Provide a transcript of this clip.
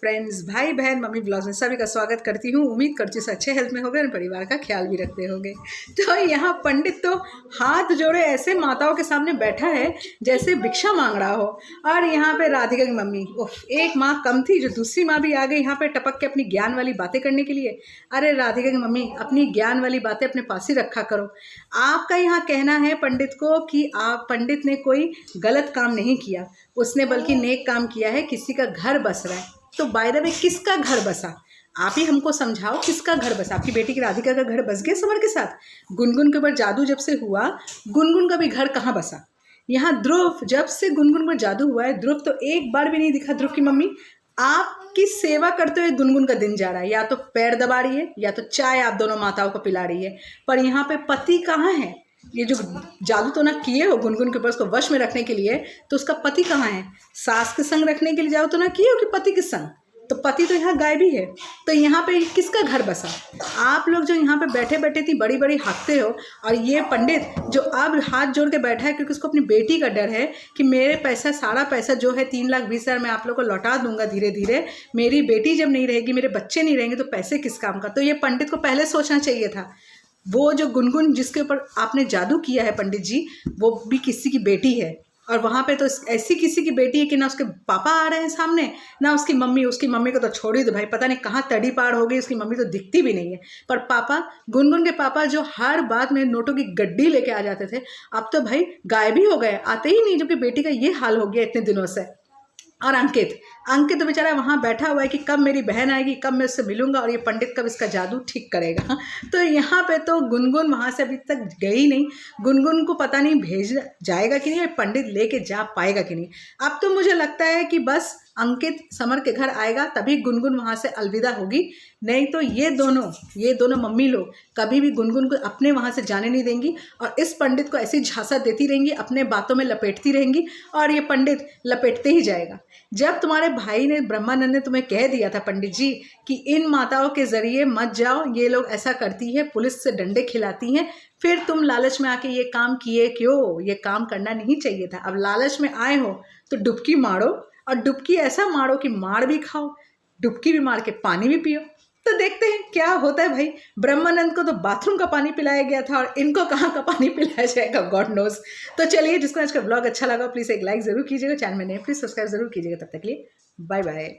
Friends, भाई बहन, mummy blogs में सभी का स्वागत करती हूँ। उम्मीद करती हूँ अच्छे हेल्थ में होंगे और परिवार का ख्याल भी रखते होंगे। तो यहाँ पंडित तो हाथ जोड़े ऐसे माताओं के सामने बैठा है जैसे भिक्षा मांग रहा हो। और यहाँ पे राधिका की मम्मी, एक माँ कम थी जो दूसरी माँ भी आ गई यहाँ पे टपक के अपनी ज्ञान वाली बातें करने के लिए। अरे राधिका की मम्मी, अपनी ज्ञान वाली बातें अपने पास ही रखा करो। आपका यहाँ कहना है पंडित को कि आप पंडित ने कोई गलत काम नहीं किया, उसने बल्कि नेक काम किया है, किसी का घर बस रहा है। तो बाय द वे किसका घर बसा, आप ही हमको समझाओ, किसका घर बसा? आपकी बेटी की राधिका का घर बस गया समर के साथ? गुनगुन के ऊपर जादू जब से हुआ, गुनगुन का भी घर कहाँ बसा? यहाँ ध्रुव, जब से गुनगुन पर जादू हुआ है, ध्रुव तो एक बार भी नहीं दिखा। ध्रुव की मम्मी आपकी सेवा करते हुए गुनगुन का दिन जा रहा है, या तो पैर दबा रही है या तो चाय आप दोनों माताओं को पिला रही है, पर यहाँ पे पति कहाँ है? ये जो जादू तो ना किए हो गुनगुन के ऊपर उसको वश में रखने के लिए, तो उसका पति कहाँ है? सास के संग रखने के लिए जाओ तो ना किए हो कि पति के संग? तो पति तो यहाँ गायब ही है। तो यहाँ पे किसका घर बसा? आप लोग जो यहाँ पे बैठे बैठे थी बड़ी बड़ी हाँकते हो, और ये पंडित जो अब हाथ जोड़ के बैठा है क्योंकि उसको अपनी बेटी का डर है कि मेरे पैसा, सारा पैसा जो है 3,20,000 मैं आप लोग को लौटा दूंगा धीरे धीरे, मेरी बेटी जब नहीं रहेगी, मेरे बच्चे नहीं रहेंगे, तो पैसे किस काम का? तो ये पंडित को पहले सोचना चाहिए था। वो जो गुनगुन जिसके ऊपर आपने जादू किया है पंडित जी, वो भी किसी की बेटी है, और वहाँ पे तो ऐसी किसी की बेटी है कि ना उसके पापा आ रहे हैं सामने, ना उसकी मम्मी। उसकी मम्मी को तो छोड़ ही दो भाई, पता नहीं कहाँ तड़ी पार हो गई, उसकी मम्मी तो दिखती भी नहीं है। पर पापा, गुनगुन के पापा जो हर बात में नोटों की गड्डी लेके आ जाते थे, अब तो भाई गायब ही हो गए, आते ही नहीं, जबकि बेटी का ये हाल हो गया इतने दिनों से। और अंकित तो बेचारा वहाँ बैठा हुआ है कि कब मेरी बहन आएगी, कब मैं उससे मिलूंगा, और ये पंडित कब इसका जादू ठीक करेगा। तो यहाँ पे तो गुनगुन वहाँ से अभी तक गई नहीं। गुनगुन को पता नहीं भेज जाएगा कि नहीं, पंडित लेके जा पाएगा कि नहीं। अब तो मुझे लगता है कि बस अंकित समर के घर आएगा तभी गुनगुन वहाँ से अलविदा होगी, नहीं तो ये दोनों मम्मी लोग कभी भी गुनगुन को अपने वहाँ से जाने नहीं देंगी, और इस पंडित को ऐसी झांसा देती रहेंगी, अपने बातों में लपेटती रहेंगी, और ये पंडित लपेटते ही जाएगा। जब तुम्हारे भाई ने, ब्रह्मानंद ने तुम्हें कह दिया था पंडित जी कि इन माताओं के जरिए मत जाओ, ये लोग ऐसा करती है, पुलिस से डंडे खिलाती हैं, फिर तुम लालच में आके ये काम किए क्यों? ये काम करना नहीं चाहिए था। अब लालच में आए हो तो डुबकी मारो, और डुबकी ऐसा मारो कि मार भी खाओ, डुबकी भी मार के पानी भी पियो। तो देखते हैं क्या होता है भाई। ब्रह्मानंद को तो बाथरूम का पानी पिलाया गया था, और इनको कहाँ का पानी पिलाया जाएगा, गॉड नोज। तो चलिए, जिसको आज का ब्लॉग अच्छा लगा प्लीज़ एक लाइक ज़रूर कीजिएगा, चैनल में नए प्लीज़ सब्सक्राइब जरूर कीजिएगा। तब तक के लिए बाय बाय।